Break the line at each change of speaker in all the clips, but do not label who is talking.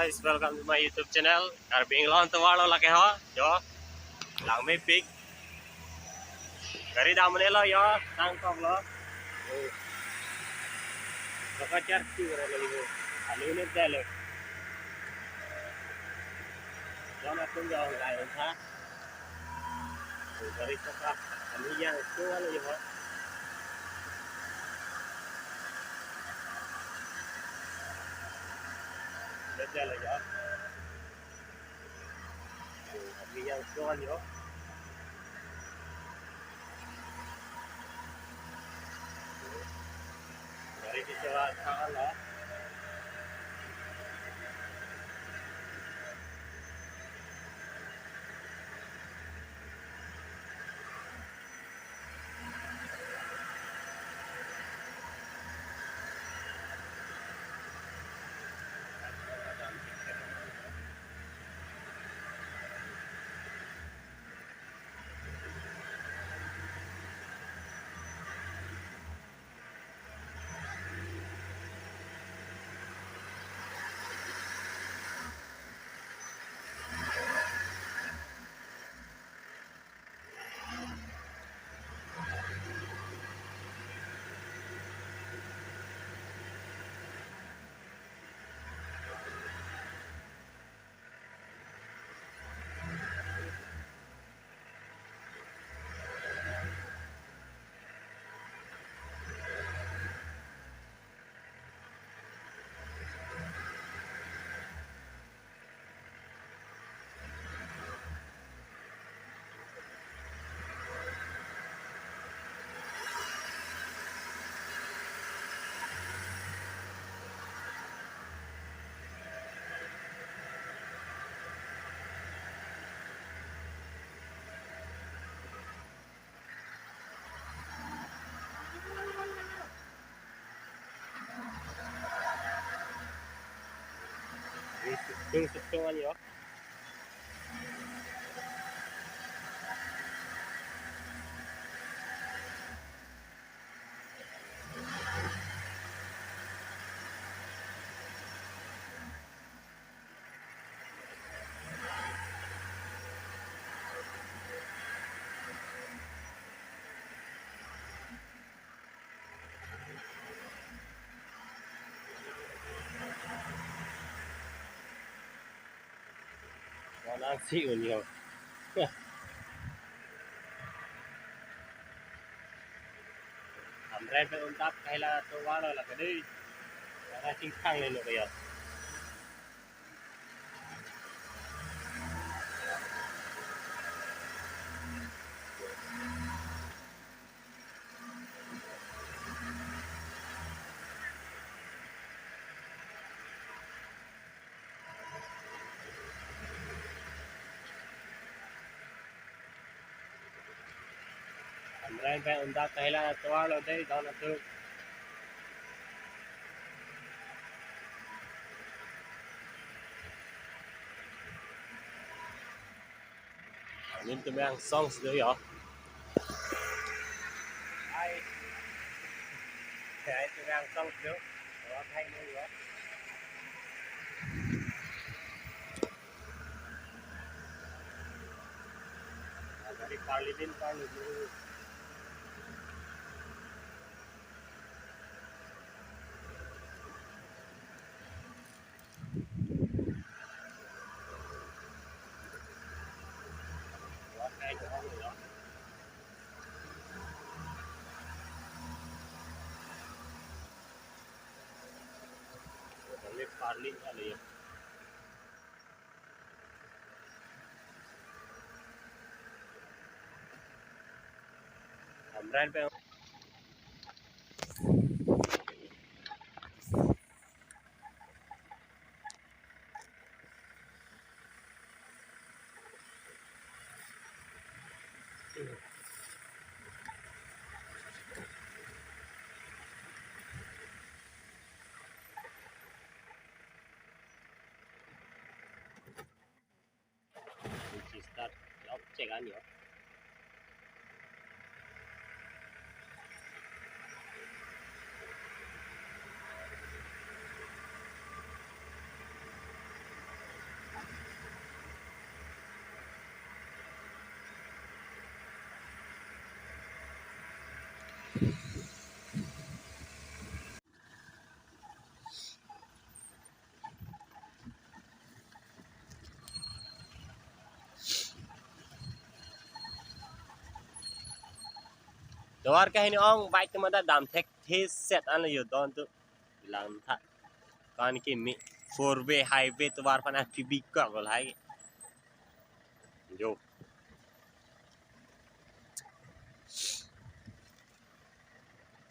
guys, welcome to my YouTube channel. Karbing lawan tuwalo laki ho, yo. Lang may pig. Gari daman nila yo, tangkap lo. Baka charti kare lagi ho. Alu ni tele. Jangan pun jauh lain ha. Gari saka kami yang tuwalo yo. Betul yo. Kami yang tuwalo yo. Gari kita saka lo. Tung tutungan yo. Walang siun yo. Amren pe untap kahila tuwalo la kadi. Para singkang lelo kayo. Amren pe untap kahila tuwalo day daw na tu. Nin tu yang songs do yo. Ai. Ai tu yang songs do. Đó thay nữa yo. Dari Parlimen dulu. Đó thay cho nó rồi đó. Dari Parlimen kali ya. Amran pe start cek kan yo. Tuar cái này ông bike mà đã đam thek thế set anh là yêu đón tu làm thà còn cái mi four way highway tuar pan anh phi cọ rồi hay yo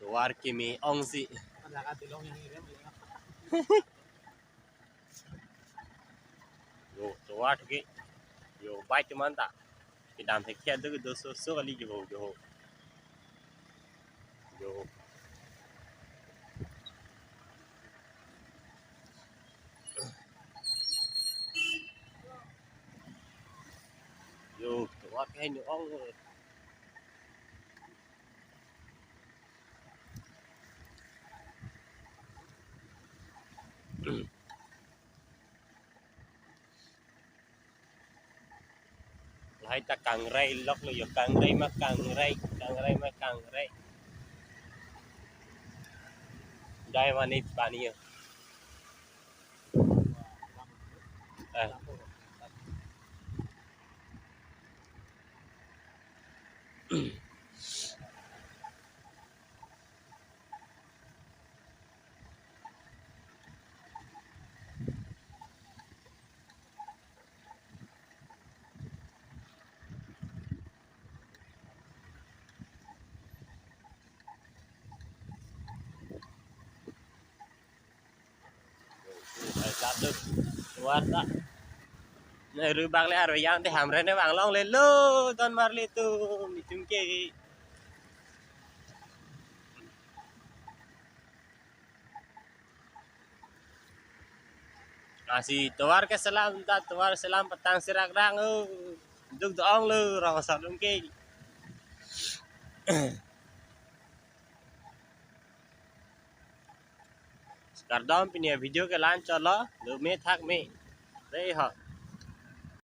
tuar cái mi ông gì yo tuar cái yo bike mà ta cái đam thek kia được đồ số số kali yo yo tuar cái này ông hay ta càng ray lóc là yo càng ray mà càng ray đây mà nít pani à satu tuar tak này rồi bang le rồi yang te hamre ne bang long le lo ton mar le tu mi tum ke asi tuar ke salam ta tuar salam petang sirak rang duk doong lu rong sa dum ke कर दो पिने वीडियो के लान चलो लो में थक में đấy họ